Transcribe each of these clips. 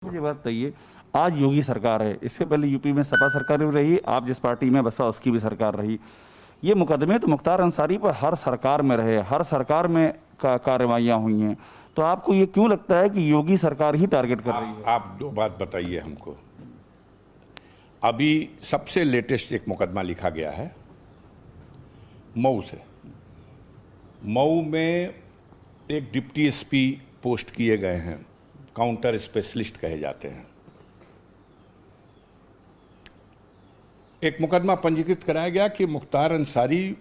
मुझे बात बताइए, आज योगी सरकार है, इससे पहले यूपी में सपा सरकार भी रही, आप जिस पार्टी में बसपा उसकी भी सरकार रही। ये मुकदमे तो मुख्तार अंसारी पर हर सरकार में रहे, हर सरकार में कार्रवाइयां हुई हैं। तो आपको ये क्यों लगता है कि योगी सरकार ही टारगेट कर रही है? आप दो बात बताइए हमको। अभी सबसे लेटेस्ट एक मुकदमा लिखा गया है मऊ से। मऊ में एक डिप्टी एसपी पोस्ट किए गए हैं, काउंटर स्पेशलिस्ट कहे जाते हैं। एक मुकदमा पंजीकृत कराया गया कि मुख्तार अंसारी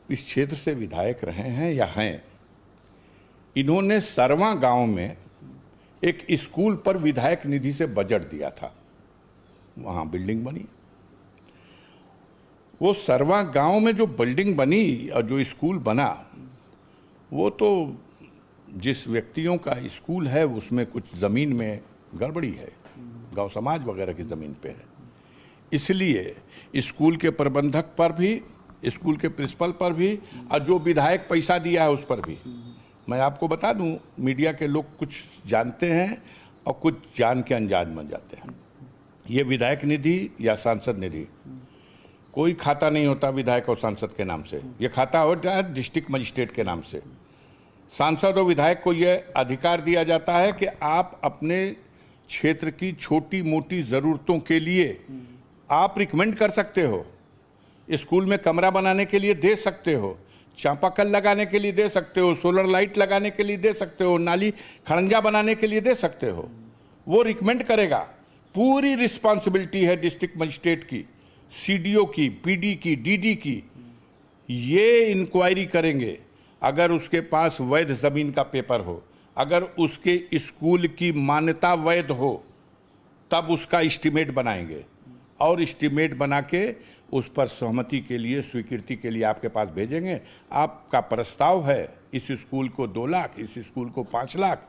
इस क्षेत्र से विधायक रहे हैं या हैं। इन्होंने सरवा गांव में एक स्कूल पर विधायक निधि से बजट दिया था, वहां बिल्डिंग बनी। वो सरवा गांव में जो बिल्डिंग बनी और जो स्कूल बना, वो तो जिस व्यक्तियों का स्कूल है उसमें कुछ जमीन में गड़बड़ी है, गांव समाज वगैरह की जमीन पे है। इसलिए स्कूल के प्रबंधक पर भी, स्कूल के प्रिंसिपल पर भी, और जो विधायक पैसा दिया है उस पर भी। मैं आपको बता दूं, मीडिया के लोग कुछ जानते हैं और कुछ जान के अनजान बन जाते हैं। ये विधायक निधि या सांसद निधि, कोई खाता नहीं होता विधायक और सांसद के नाम से। ये खाता होता है डिस्ट्रिक्ट मजिस्ट्रेट के नाम से। सांसद और विधायक को यह अधिकार दिया जाता है कि आप अपने क्षेत्र की छोटी मोटी जरूरतों के लिए आप रिकमेंड कर सकते हो। स्कूल में कमरा बनाने के लिए दे सकते हो, चापाकल लगाने के लिए दे सकते हो, सोलर लाइट लगाने के लिए दे सकते हो, नाली खड़ंजा बनाने के लिए दे सकते हो। वो रिकमेंड करेगा। पूरी रिस्पॉन्सिबिलिटी है डिस्ट्रिक्ट मजिस्ट्रेट की, सीडीओ की, पीडी की, डीडी की। ये इंक्वायरी करेंगे। अगर उसके पास वैध जमीन का पेपर हो, अगर उसके स्कूल की मान्यता वैध हो, तब उसका एस्टीमेट बनाएंगे और एस्टीमेट बना के उस पर सहमति के लिए, स्वीकृति के लिए आपके पास भेजेंगे। आपका प्रस्ताव है इस स्कूल को 2 लाख, इस स्कूल को 5 लाख,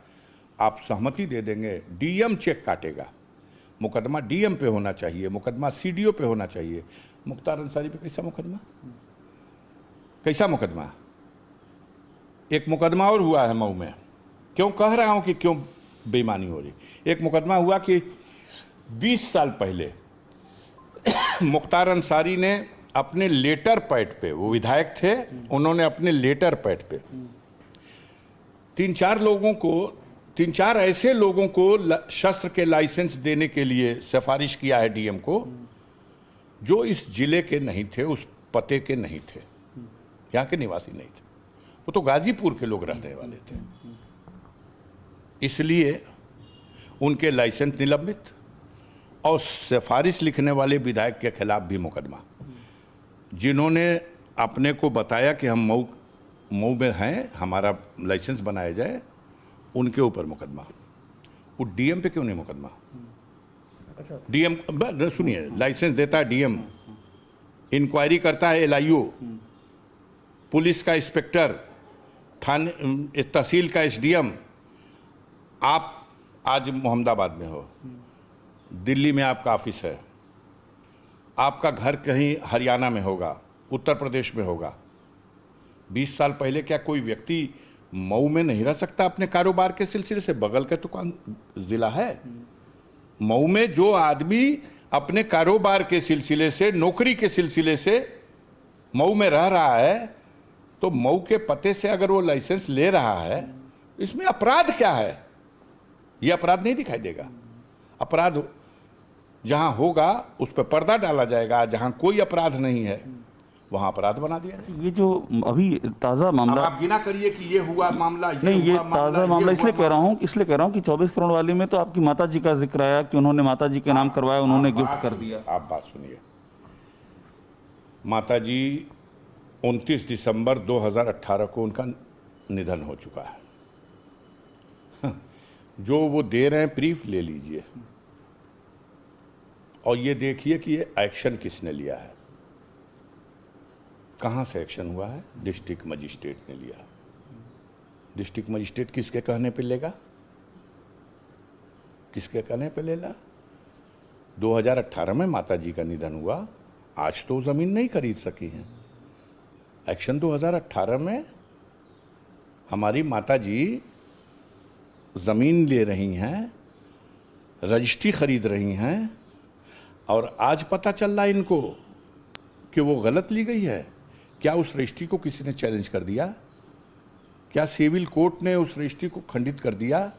आप सहमति दे देंगे। डीएम चेक काटेगा। मुकदमा डीएम पे होना चाहिए, मुकदमा सीडीओ पे होना चाहिए। मुख्तार अंसारी पे कैसा मुकदमा, कैसा मुकदमा? एक मुकदमा और हुआ है मऊ में। क्यों कह रहा हूं कि क्यों बेईमानी हो रही? एक मुकदमा हुआ कि 20 साल पहले मुख्तार अंसारी ने अपने लेटर पैड पे, वो विधायक थे, उन्होंने अपने लेटर पैड पे 3-4 ऐसे लोगों को शस्त्र के लाइसेंस देने के लिए सिफारिश किया है डीएम को, जो इस जिले के नहीं थे, उस पते के नहीं थे, यहां के निवासी नहीं थे। वो तो गाजीपुर के लोग रहने वाले थे। इसलिए उनके लाइसेंस निलंबित और सिफारिश लिखने वाले विधायक के खिलाफ भी मुकदमा। जिन्होंने अपने को बताया कि हम मऊ में हैं, हमारा लाइसेंस बनाया जाए, उनके ऊपर मुकदमा। वो डीएम पे क्यों नहीं मुकदमा? डीएम सुनिए, लाइसेंस देता है डीएम, इंक्वायरी करता है एलआईओ, पुलिस का इंस्पेक्टर, थाने तहसील का एसडीएम। आप आज मोहम्मदाबाद में हो, दिल्ली में आपका ऑफिस है, आपका घर कहीं हरियाणा में होगा, उत्तर प्रदेश में होगा। 20 साल पहले क्या कोई व्यक्ति मऊ में नहीं रह सकता अपने कारोबार के सिलसिले से? बगल का तो कौन जिला है? मऊ में जो आदमी अपने कारोबार के सिलसिले से, नौकरी के सिलसिले से मऊ में रह रहा है, तो मऊ के पते से अगर वो लाइसेंस ले रहा है, इसमें अपराध क्या है? ये अपराध नहीं दिखाई देगा। अपराध जहां होगा उस पर पर्दा डाला जाएगा, जहां कोई अपराध नहीं है वहां अपराध बना दिया जाएगा। ये जो अभी ताजा मामला, आप गिना करिए कि ये हुआ मामला, नहीं, ये ताजा मामला इसलिए कह रहा हूं कि 24 करोड़ वाले में तो आपकी माता जी का जिक्र आया कि उन्होंने माता जी के नाम करवाया, उन्होंने गिफ्ट कर दिया। आप बात सुनिए, माता जी 29 दिसंबर 2018 को उनका निधन हो चुका है। जो वो दे रहे हैं प्रीफ ले लीजिए और ये देखिए कि ये एक्शन किसने लिया है, कहां से एक्शन हुआ है? डिस्ट्रिक्ट मजिस्ट्रेट ने लिया। डिस्ट्रिक्ट मजिस्ट्रेट किसके कहने पे लेगा? किसके कहने पे लेगा? 2018 में माता जी का निधन हुआ, आज तो जमीन नहीं खरीद सकी हैं। एक्शन 2018 में हमारी माता जी जमीन ले रही हैं, रजिस्ट्री खरीद रही हैं और आज पता चल रहा है इनको कि वो गलत ली गई है। क्या उस रजिस्ट्री को किसी ने चैलेंज कर दिया? क्या सिविल कोर्ट ने उस रजिस्ट्री को खंडित कर दिया?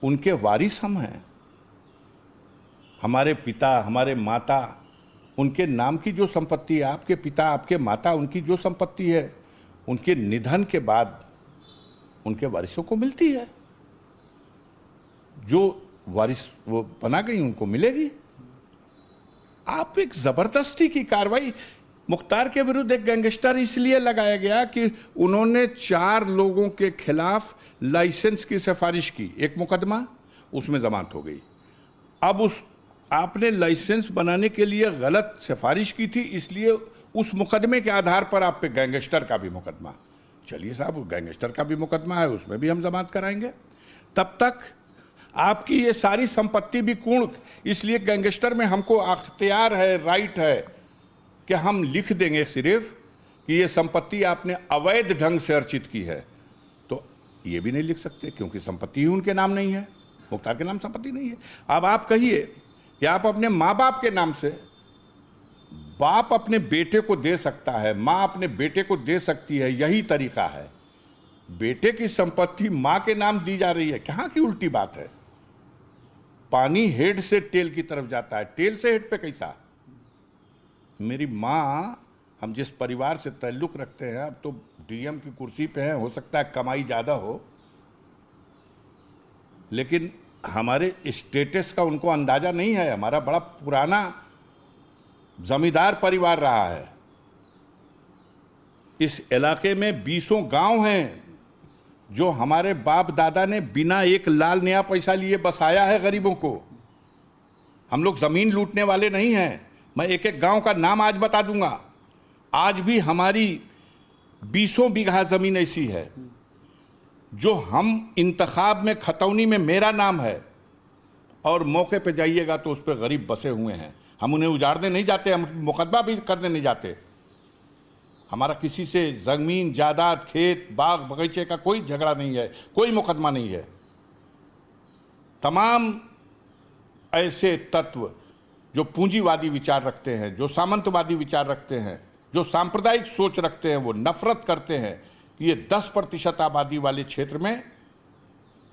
उनके वारिस हम हैं। हमारे पिता, हमारे माता, उनके नाम की जो संपत्ति है, आपके पिता, आपके माता, उनकी जो संपत्ति है, उनके निधन के बाद उनके वारिसों को मिलती है। जो वारिस वो बना गई उनको मिलेगी। आप एक जबरदस्ती की कार्रवाई, मुख्तार के विरुद्ध एक गैंगस्टर इसलिए लगाया गया कि उन्होंने 4 लोगों के खिलाफ लाइसेंस की सिफारिश की। एक मुकदमा, उसमें जमानत हो गई। अब उस आपने लाइसेंस बनाने के लिए गलत सिफारिश की थी, इसलिए उस मुकदमे के आधार पर आप पे गैंगस्टर का भी मुकदमा। चलिए साहब, गैंगस्टर का भी मुकदमा है, उसमें भी हम जमानत कराएंगे। तब तक आपकी ये सारी संपत्ति भी पूर्ण, इसलिए गैंगस्टर में हमको अख्तियार है, राइट है कि हम लिख देंगे सिर्फ कि ये संपत्ति आपने अवैध ढंग से अर्जित की है। तो ये भी नहीं लिख सकते क्योंकि संपत्ति ही उनके नाम नहीं है, मुख्तार के नाम संपत्ति नहीं है। अब आप कहिए कि आप अपने माँ बाप के नाम से, बाप अपने बेटे को दे सकता है, माँ अपने बेटे को दे सकती है, यही तरीका है। बेटे की संपत्ति माँ के नाम दी जा रही है, कहाँ की उल्टी बात है? पानी हेड से टेल की तरफ जाता है, टेल से हेड पे कैसा? मेरी माँ, हम जिस परिवार से ताल्लुक रखते हैं, अब तो डीएम की कुर्सी पे हैं, हो सकता है कमाई ज्यादा हो, लेकिन हमारे स्टेटस का उनको अंदाजा नहीं है। हमारा बड़ा पुराना जमींदार परिवार रहा है। इस इलाके में 20 गांव हैं जो हमारे बाप दादा ने बिना एक लाल नया पैसा लिए बसाया है गरीबों को। हम लोग जमीन लूटने वाले नहीं हैं। मैं एक एक गांव का नाम आज बता दूंगा। आज भी हमारी 20 बीघा जमीन ऐसी है जो हम इंतखाब में, खतौनी में मेरा नाम है, और मौके पे जाइएगा तो उस पर गरीब बसे हुए हैं। हम उन्हें उजाड़ने नहीं जाते, हम मुकदमा भी करने नहीं जाते। हमारा किसी से जमीन, जायदाद, खेत, बाग बगीचे का कोई झगड़ा नहीं है, कोई मुकदमा नहीं है। तमाम ऐसे तत्व जो पूंजीवादी विचार रखते हैं, जो सामंतवादी विचार रखते हैं, जो सांप्रदायिक सोच रखते हैं, वो नफरत करते हैं कि ये 10% आबादी वाले क्षेत्र में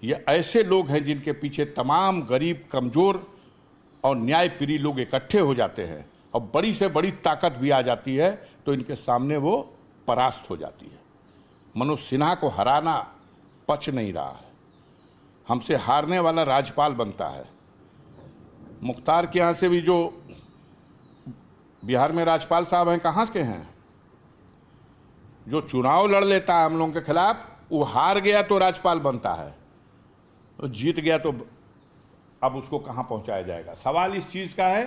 ये ऐसे लोग हैं जिनके पीछे तमाम गरीब, कमजोर और न्यायप्रिय लोग इकट्ठे हो जाते हैं, और बड़ी से बड़ी ताकत भी आ जाती है तो इनके सामने वो परास्त हो जाती है। मनोज सिन्हा को हराना पच नहीं रहा है। हमसे हारने वाला राज्यपाल बनता है। मुख्तार के यहाँ से भी जो बिहार में राज्यपाल साहब हैं, कहाँ के हैं? जो चुनाव लड़ लेता है हम लोगों के खिलाफ, वो हार गया तो राज्यपाल बनता है, तो जीत गया तो अब उसको कहां पहुंचाया जाएगा? सवाल इस चीज का है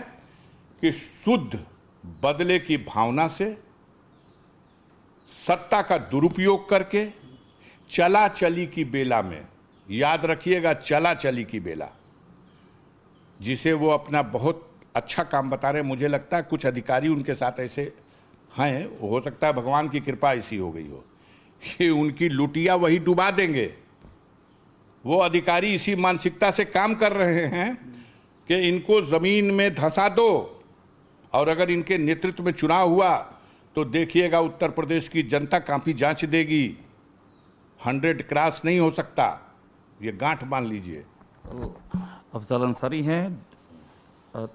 कि शुद्ध बदले की भावना से, सत्ता का दुरुपयोग करके, चला चली की बेला में, याद रखिएगा, चला चली की बेला, जिसे वो अपना बहुत अच्छा काम बता रहे हैं। मुझे लगता है कुछ अधिकारी उनके साथ ऐसे हैं, हो सकता है भगवान की कृपा ऐसी हो गई हो कि उनकी लुटिया वही डुबा देंगे। वो अधिकारी इसी मानसिकता से काम कर रहे हैं कि इनको जमीन में धंसा दो, और अगर इनके नेतृत्व में चुनाव हुआ तो देखिएगा उत्तर प्रदेश की जनता काफी जांच देगी। 100 क्रॉस नहीं हो सकता, ये गांठ मान लीजिए। अफजल अंसारी हैं।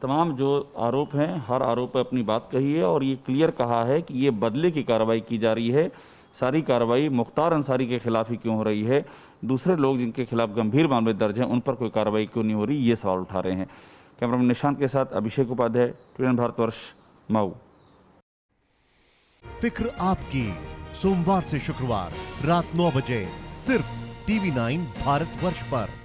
तमाम जो आरोप हैं, हर आरोप पर अपनी बात कही है और ये क्लियर कहा है कि ये बदले की कार्रवाई की जा रही है। सारी कार्रवाई मुख्तार अंसारी के खिलाफ ही क्यों हो रही है? दूसरे लोग जिनके खिलाफ गंभीर मामले दर्ज हैं, उन पर कोई कार्रवाई क्यों नहीं हो रही? ये सवाल उठा रहे हैं। कैमरामैन निशांत के साथ अभिषेक उपाध्याय, TVN भारतवर्ष, मऊ। फिक्र आपकी, सोमवार से शुक्रवार रात 9 बजे सिर्फ TV9 भारतवर्ष पर।